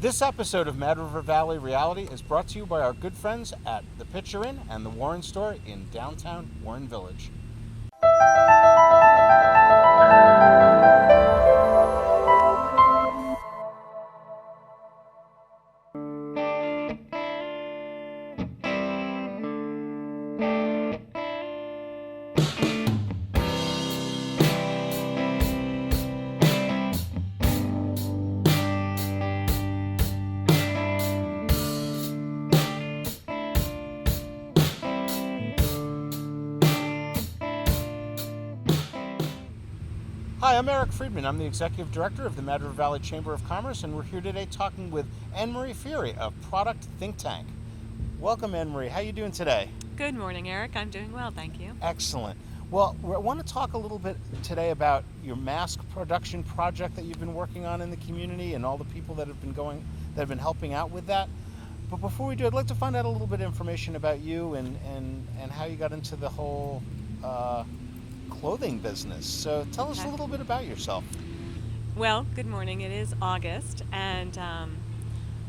This episode of Mad River Valley Reality is brought to you by our good friends at the Pitcher Inn and the Warren Store in downtown Warren Village. Hi, I'm Eric Friedman. I'm the Executive Director of the Mad River Valley Chamber of Commerce, and we're here today talking with Annemarie Furey of Product Think Tank. Welcome, Annemarie. How are you doing today? Good morning, Eric. I'm doing well, thank you. Excellent. Well, I want to talk a little bit today about your mask production project that you've been working on in the community and all the people that have been helping out with that. But before we do, I'd like to find out a little bit of information about you and how you got into the whole clothing business. So tell us a little bit about yourself. Well, good morning. It is August, and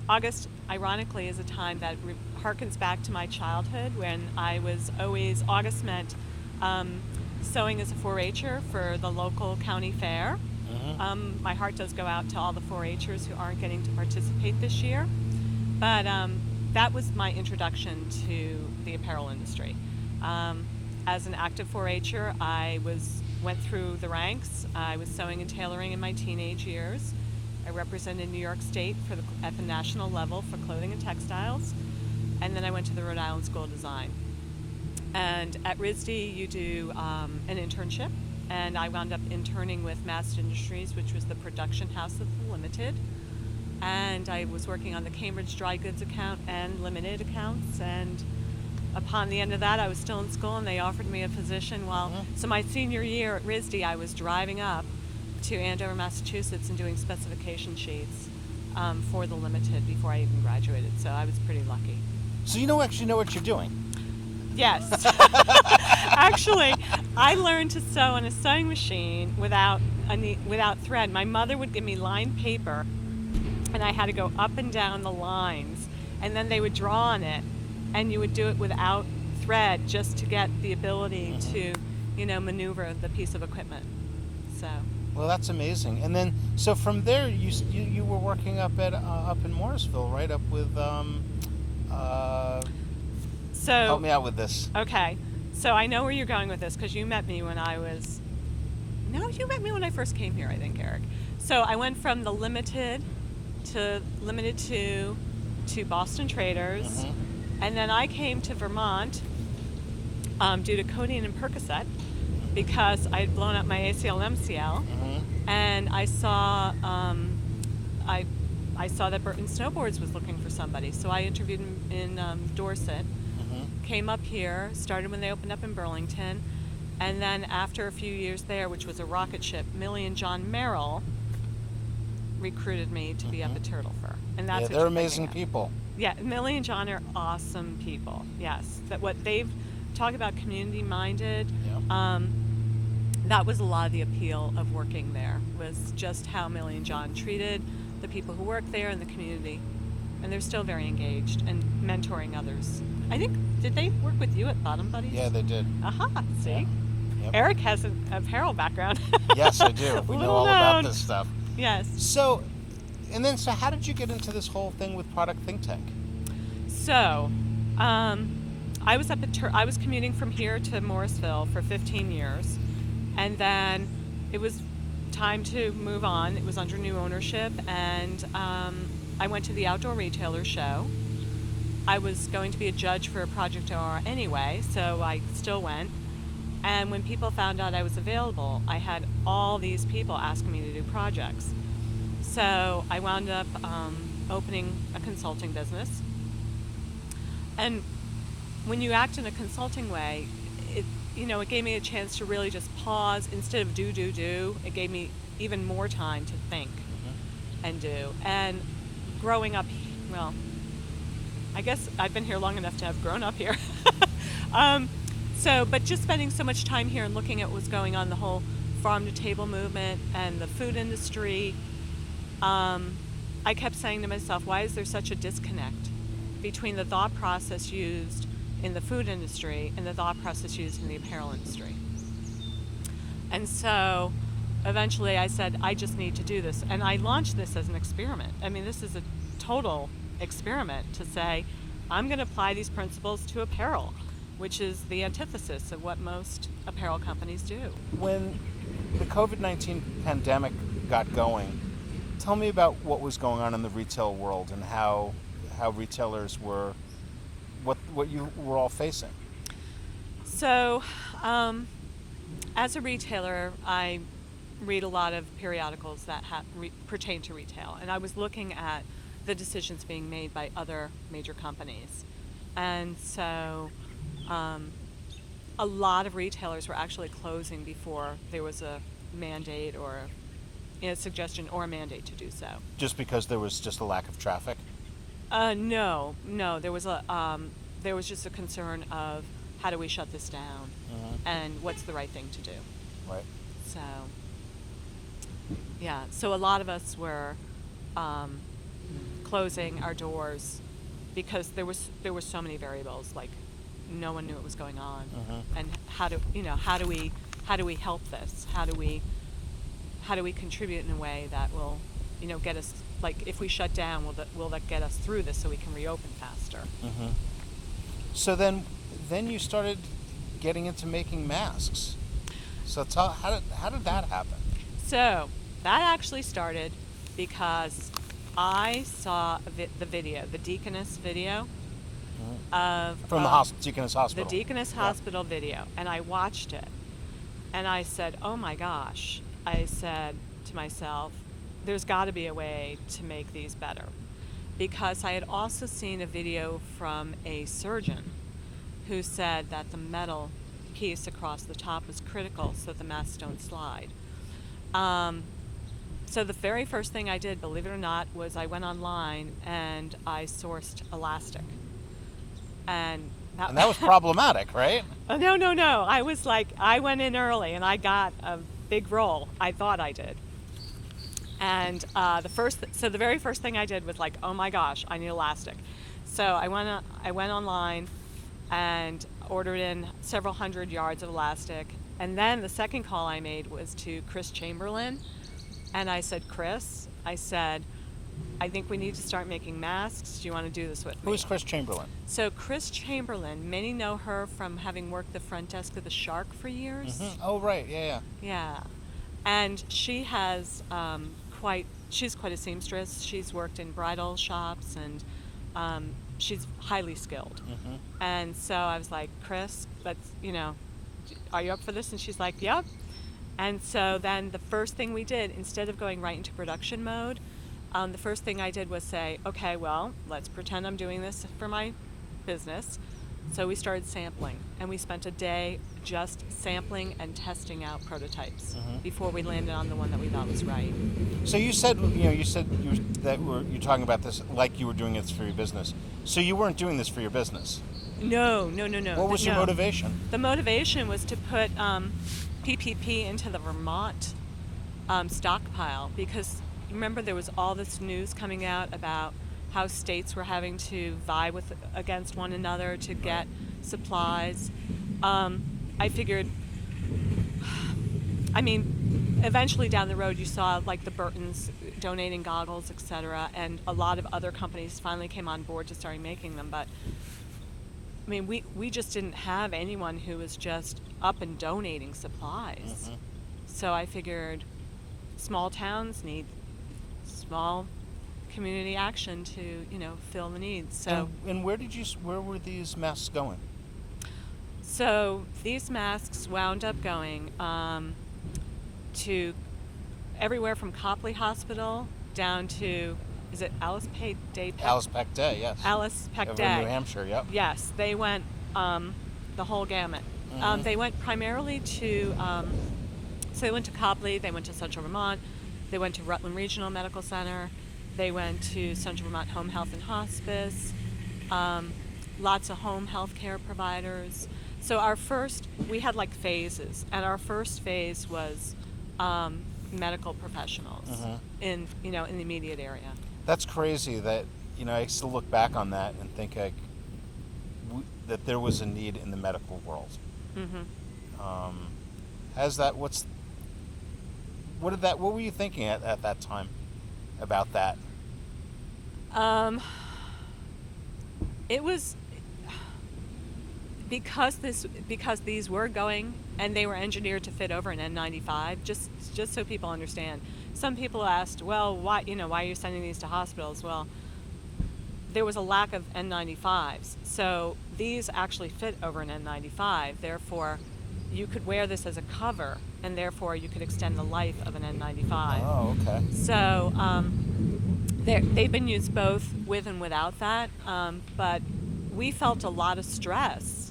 August, ironically, is a time that harkens back to my childhood when August meant sewing as a 4-H'er for the local county fair. Mm-hmm. My heart does go out to all the 4-H'ers who aren't getting to participate this year, but that was my introduction to the apparel industry. As an active 4-H'er, I went through the ranks. I was sewing and tailoring in my teenage years. I represented New York State at the national level for clothing and textiles. And then I went to the Rhode Island School of Design. And at RISD, you do an internship. And I wound up interning with Mast Industries, which was the production house of the Limited. And I was working on the Cambridge dry goods account and limited accounts. And upon the end of that, I was still in school, and they offered me a position. So my senior year at RISD, I was driving up to Andover, Massachusetts, and doing specification sheets for the Limited before I even graduated. So I was pretty lucky. So you actually know what you're doing? Yes. Actually, I learned to sew on a sewing machine without thread. My mother would give me lined paper, and I had to go up and down the lines, and then they would draw on it. And you would do it without thread just to get the ability to, maneuver the piece of equipment. So. Well, that's amazing. And then, so from there, you were working up in Morrisville, right? Up with So. Help me out with this. Okay. So I know where you're going with this because you met me when I first came here, I think, Eric. So I went from the Limited to Boston Traders. Mm-hmm. And then I came to Vermont due to codeine and Percocet because I had blown up my ACL and MCL, and I saw that Burton Snowboards was looking for somebody. So I interviewed in Dorset, came up here, started when they opened up in Burlington, and then after a few years there, which was a rocket ship, Millie and John Merrill recruited me to be up at Turtle Fur, and that's they're amazing people. Yeah, Millie and John are awesome people. Yes, that what they've talked about, community-minded. Yeah. That was a lot of the appeal of working there. Was just how Millie and John treated the people who work there in the community, and they're still very engaged and mentoring others. I think did they work with you at Bottom Buddies? Yeah, they did. Aha, see, yeah. Yep. Eric has an apparel background. Yes, I do. We know all about this stuff. Yes. So how did you get into this whole thing with Product Think Tank? So, I was commuting from here to Morrisville for 15 years, and then it was time to move on. It was under new ownership, and I went to the Outdoor Retailer Show. I was going to be a judge for a project hour anyway, so I still went. And when people found out I was available, I had all these people asking me to do projects. So I wound up opening a consulting business. And when you act in a consulting way, it gave me a chance to really just pause instead of do. It gave me even more time to think and do. And growing up, well, I guess I've been here long enough to have grown up here. But just spending so much time here and looking at what's going on, the whole farm to table movement and the food industry, I kept saying to myself, why is there such a disconnect between the thought process used in the food industry and the thought process used in the apparel industry? And so eventually I said, I just need to do this. And I launched this as an experiment. I mean, this is a total experiment to say, I'm going to apply these principles to apparel, which is the antithesis of what most apparel companies do. When the COVID-19 pandemic got going, tell me about what was going on in the retail world and how retailers were, what you were all facing. So, as a retailer, I read a lot of periodicals that pertain to retail, and I was looking at the decisions being made by other major companies. And so a lot of retailers were actually closing before there was a mandate or a suggestion or a mandate to do so. Just because there was just a lack of traffic? No, there was just a concern of how do we shut this down, and what's the right thing to do. Right. So, yeah, so a lot of us were closing our doors because there were so many variables. Like, no one knew what was going on, and how do we help this? How do we contribute in a way that will, get us, like, if we shut down, will that get us through this so we can reopen faster? So then you started getting into making masks. So how did that happen? So that actually started because I saw the video, the Deaconess video of From the Deaconess Hospital. The Deaconess Hospital video, and I watched it, and I said, "Oh my gosh!" I said to myself, "There's got to be a way to make these better," because I had also seen a video from a surgeon who said that the metal piece across the top was critical so the masks don't slide. So the very first thing I did, believe it or not, was I went online and I sourced elastic. And that was problematic, right? No. I went in early and I got a big roll. I thought I did. And the very first thing I did was like, oh my gosh, I need elastic. So I went online and ordered in several hundred yards of elastic. And then the second call I made was to Chris Chamberlain. And I said, Chris, I think we need to start making masks. Do you want to do this with me? Who is Chris Chamberlain? So Chris Chamberlain, many know her from having worked the front desk of the Shark for years. Oh, right. Yeah. Yeah. And she has she's quite a seamstress. She's worked in bridal shops and she's highly skilled. And so I was like, Chris, are you up for this? And she's like, yep. And so then the first thing we did, instead of going right into production mode, the first thing I did was say, okay, well, let's pretend I'm doing this for my business. So we started sampling, and we spent a day just sampling and testing out prototypes before we landed on the one that we thought was right. So you're talking about this like you were doing it for your business. So you weren't doing this for your business? No. What was your motivation? The motivation was to put PPP into the Vermont stockpile, because remember there was all this news coming out about how states were having to vie against one another to get supplies. I figured, eventually down the road you saw like the Burtons donating goggles, etc., and a lot of other companies finally came on board to start making them, but we just didn't have anyone who was just up and donating supplies. So I figured small towns need small community action to, fill the needs. So and where were these masks going? So these masks wound up going to everywhere from Copley Hospital down to, is it Alice Peck Day? Alice Peck Day, yes. Alice Peck Over Day. in New Hampshire, yep. Yes, they went the whole gamut. They went primarily to, so they went to Copley, they went to Central Vermont, they went to Rutland Regional Medical Center, they went to Central Vermont Home Health and Hospice, lots of home health care providers. So we had like phases, and our first phase was medical professionals in the immediate area. That's crazy that, I still look back on that and think that there was a need in the medical world. Hmm. Um, what were you thinking at that time about that? Um, it was because these were going and they were engineered to fit over an N95. Just so people understand, some people asked, well, why are you sending these to hospitals? Well, there was a lack of N95s, so these actually fit over an N95. Therefore, you could wear this as a cover, and therefore you could extend the life of an N95. Oh, okay. So they've been used both with and without that, but we felt a lot of stress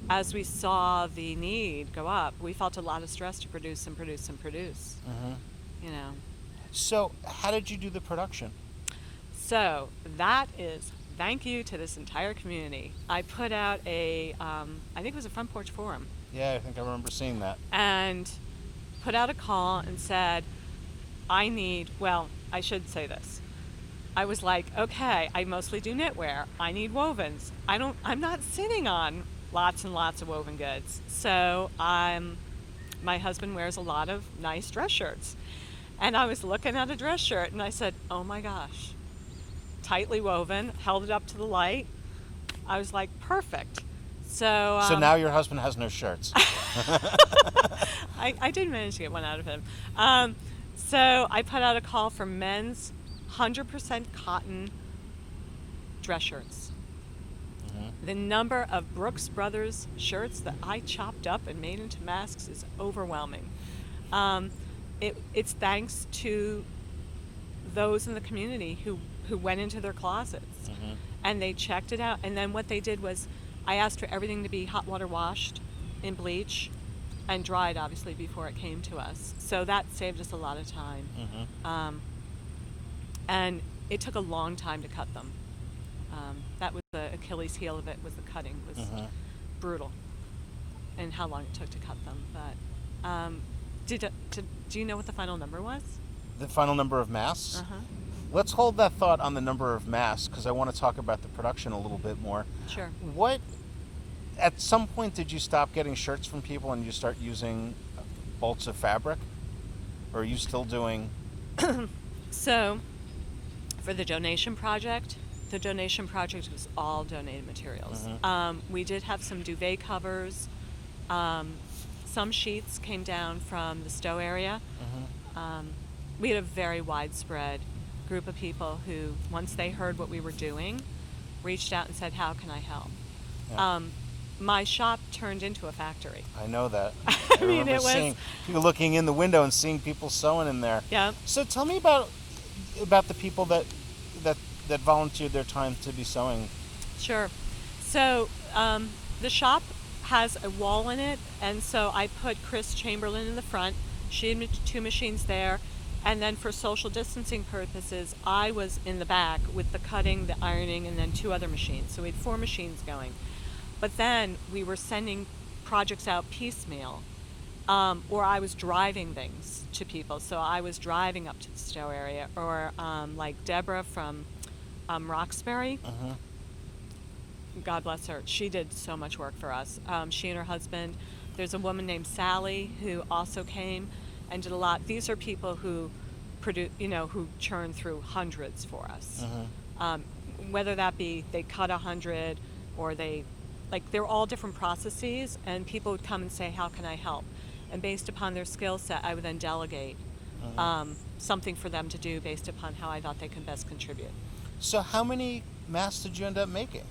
as we saw the need go up. We felt a lot of stress to produce and produce and produce. Hmm. You know, So, how did you do the production? so that is thank you to this entire community. I put out I think it was a front porch forum, Yeah, I think I remember seeing that. and put out a call and said, well, I should say this. I was like, okay, I mostly do knitwear. I need wovens. I'm not sitting on lots and lots of woven goods. So my husband wears a lot of nice dress shirts. And I was looking at a dress shirt and I said, oh my gosh, tightly woven, held it up to the light. I was like, perfect. So, So now your husband has no shirts. I did manage to get one out of him. So I put out a call for men's 100% cotton dress shirts. Hmm. The number of Brooks Brothers shirts that I chopped up and made into masks is overwhelming. It's thanks to those in the community who went into their closets Hmm. and they checked it out. And then what they did was I asked for everything to be hot water washed in bleach and dried, obviously, before it came to us. So that saved us a lot of time. Hmm. And it took a long time to cut them. That was the Achilles heel of it, was the cutting. It was Hmm. brutal, and how long it took to cut them. But do you know what the final number was? The final number of masks? Uh-huh. Let's hold that thought on the number of masks because I want to talk about the production a little bit more. Sure. At some point, did you stop getting shirts from people and you start using bolts of fabric? Or are you still doing? So, for the donation project was all donated materials. Mhm. We did have some duvet covers. Some sheets came down from the Stowe area. Hmm. We had a very widespread group of people who, once they heard what we were doing, reached out and said, how can I help? Yeah. My shop turned into a factory. I know that. I mean, remember it was, seeing people looking in the window and seeing people sewing in there. yeah, So tell me about the people that volunteered their time to be sewing. sure. So the shop has a wall in it, and so I put Chris Chamberlain in the front. She had two machines there, and then for social distancing purposes, I was in the back with the cutting, the ironing, and then two other machines. So we had 4 machines going. But then we were sending projects out piecemeal, or I was driving things to people. So I was driving up to the Stowe area, or like Deborah from Roxbury. Hmm. God bless her. She did so much work for us. She and her husband. There's a woman named Sally who also came and did a lot. These are people who who churn through hundreds for us. Whether that be they cut 100 or they're all different processes, and people would come and say, how can I help? And based upon their skill set, I would then delegate something for them to do based upon how I thought they could best contribute. So how many masks did you end up making?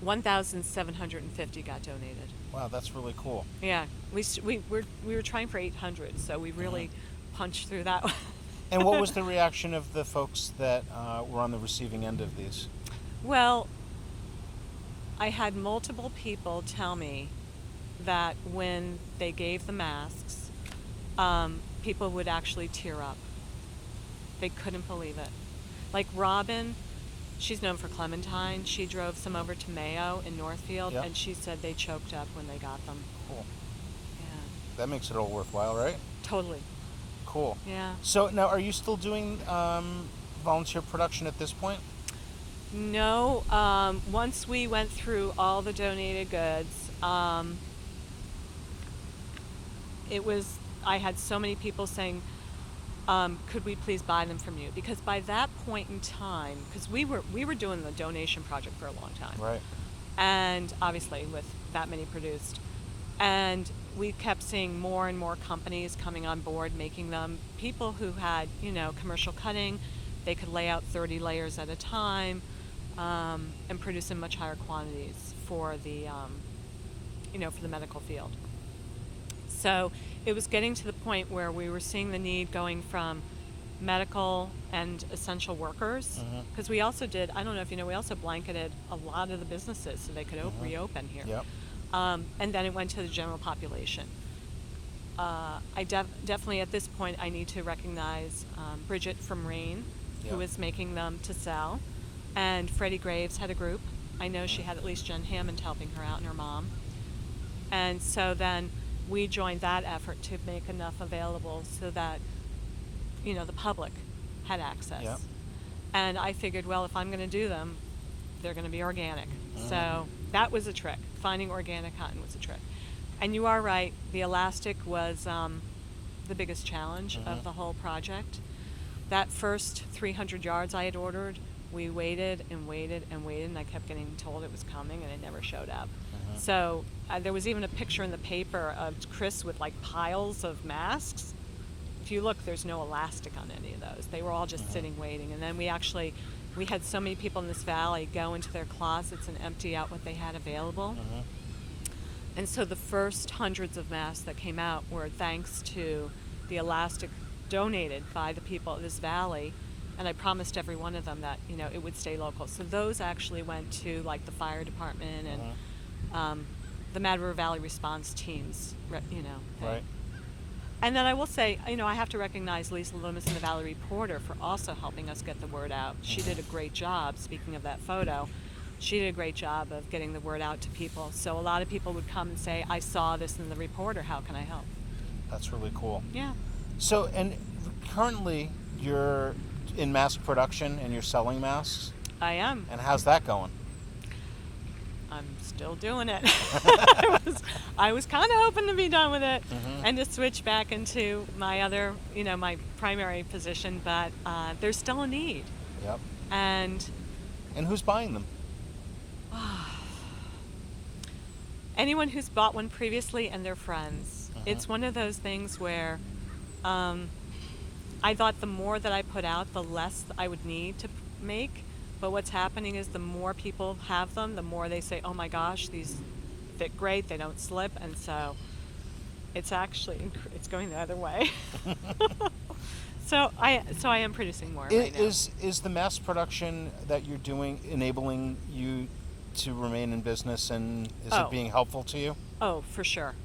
1,750 got donated. Wow, that's really cool. Yeah, we were trying for 800, so we really punched through that one. And what was the reaction of the folks that were on the receiving end of these? Well, I had multiple people tell me that when they gave the masks, people would actually tear up. They couldn't believe it. Like Robin, she's known for Clementine. She drove some over to Mayo in Northfield, Yep. and she said they choked up when they got them. Cool. Yeah, That makes it all worthwhile, right? totally. Cool. Yeah. So now, are you still doing volunteer production at this point? No, once we went through all the donated goods, I had so many people saying, could we please buy them from you? Because by that point in time, because we were doing the donation project for a long time. Right. And obviously with that many produced. And we kept seeing more and more companies coming on board, making them. People who had, commercial cutting, they could lay out 30 layers at a time, and produce in much higher quantities for the, for the medical field. So it was getting to the point where we were seeing the need going from medical and essential workers, because we also did, I don't know if you know, we also blanketed a lot of the businesses so they could reopen here. Yep. And then it went to the general population. I definitely at this point I need to recognize Bridget from Rain, who was making them to sell, and Freddie Graves had a group. I know she had at least Jen Hammond helping her out and her mom. And so then we joined that effort to make enough available so that, the public had access. Yep. And I figured, well, if I'm going to do them, they're going to be organic. So that was a trick. Finding organic cotton was a trick. And you are right, the elastic was the biggest challenge of the whole project. That first 300 yards I had ordered, we waited and waited and waited, and I kept getting told it was coming, and it never showed up. So there was even a picture in the paper of Chris with like piles of masks. If you look, there's no elastic on any of those. They were all just sitting waiting. And then we had so many people in this valley go into their closets and empty out what they had available. And so the first hundreds of masks that came out were thanks to the elastic donated by the people of this valley. And I promised every one of them that, it would stay local. So those actually went to like the fire department and the Mad River Valley response teams, Right. And then I will say, I have to recognize Lisa Loomis and the Valley Reporter for also helping us get the word out. She did a great job, speaking of that photo, she did a great job of getting the word out to people. So a lot of people would come and say, I saw this in the Reporter, how can I help? That's really cool. Yeah. So, and currently you're in mask production and you're selling masks? I am. And how's that going? I'm still doing it. I was kind of hoping to be done with it and to switch back into my other, my primary position, but there's still a need. Yep. And who's buying them? Anyone who's bought one previously and their friends. It's one of those things where I thought the more that I put out, the less I would need to make. But what's happening is the more people have them, the more they say, oh my gosh, these fit great, they don't slip. And so it's it's going the other way. So I am producing more right now. Is the mass production that you're doing enabling you to remain in business, and is it being helpful to you? Oh, for sure.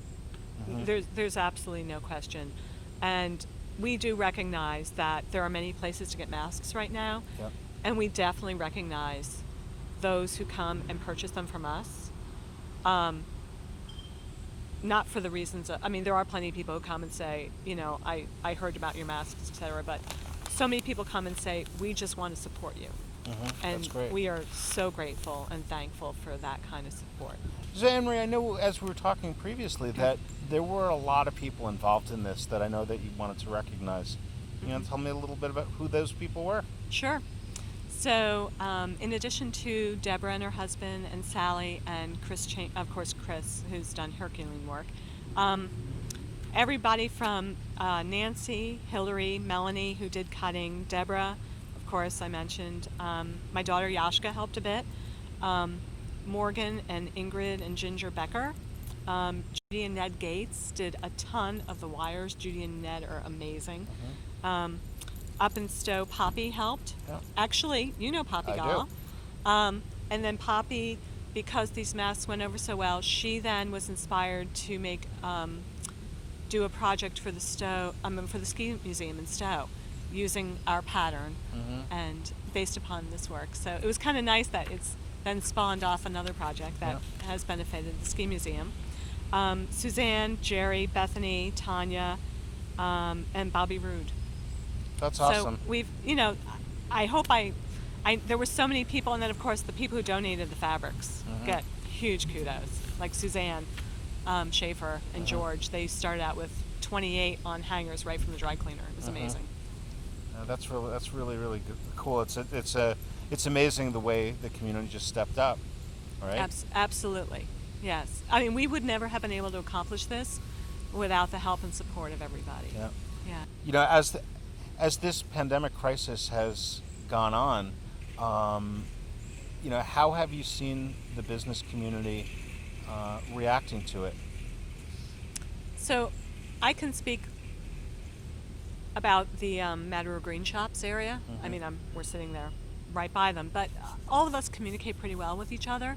There's absolutely no question. And we do recognize that there are many places to get masks right now. Yep. And we definitely recognize those who come and purchase them from us. Not for the reasons there are plenty of people who come and say, I heard about your masks, etc. But so many people come and say, we just want to support you. And That's great. We are so grateful and thankful for that kind of support. So, Annemarie, I know as we were talking previously that there were a lot of people involved in this that I know that you wanted to recognize. You want to tell me a little bit about who those people were? Sure. So, in addition to Deborah and her husband and Sally and Chris, Chris, who's done Herculean work, everybody from Nancy, Hillary, Melanie, who did cutting, Deborah, of course, I mentioned, my daughter Yashka helped a bit, Morgan and Ingrid and Ginger Becker, Judy and Ned Gates did a ton of the wires. Judy and Ned are amazing. Up in Stowe, Poppy helped. Yeah. Actually, you know Poppy I Gall. And then Poppy, because these masks went over so well, she then was inspired to make do a project for the for the ski museum in Stowe, using our pattern and based upon this work. So it was kind of nice that it's then spawned off another project that has benefited the ski museum. Suzanne, Jerry, Bethany, Tanya, and Bobby Roode. That's awesome. So we've, I hope there were so many people, and then of course the people who donated the fabrics get huge kudos, like Suzanne Schaefer and George. They started out with 28 on hangers right from the dry cleaner. It was amazing. That's really good. Cool. It's amazing the way the community just stepped up, right? Absolutely, yes. I mean, we would never have been able to accomplish this without the help and support of everybody. Yeah. Yeah. As this pandemic crisis has gone on, how have you seen the business community reacting to it? So, I can speak about the Matador Green Shops area. I mean, we're sitting there right by them, but all of us communicate pretty well with each other.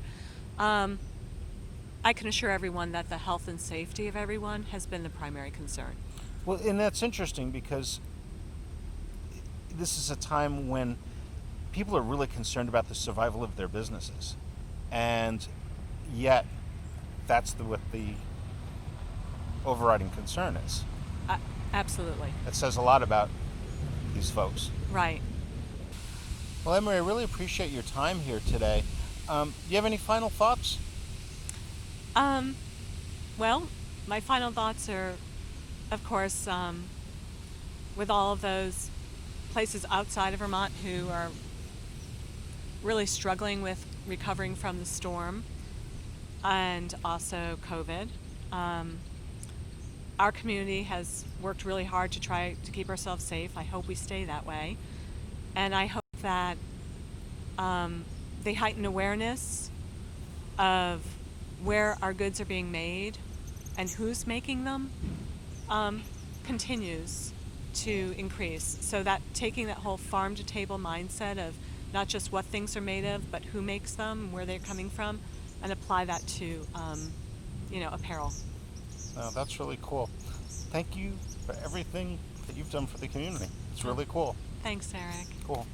I can assure everyone that the health and safety of everyone has been the primary concern. Well, and that's interesting because this is a time when people are really concerned about the survival of their businesses, and yet that's what the overriding concern is. Absolutely. It says a lot about these folks. Right. Well, Emery, I really appreciate your time here today. Do you have any final thoughts? Well, my final thoughts are, of course, with all of those places outside of Vermont who are really struggling with recovering from the storm and also COVID. Our community has worked really hard to try to keep ourselves safe. I hope we stay that way. And I hope that the heightened awareness of where our goods are being made and who's making them continues to increase. So that taking that whole farm to table mindset of not just what things are made of, but who makes them, where they're coming from, and apply that to apparel. That's really cool. Thank you for everything that you've done for the community. It's really cool. Thanks, Eric. Cool.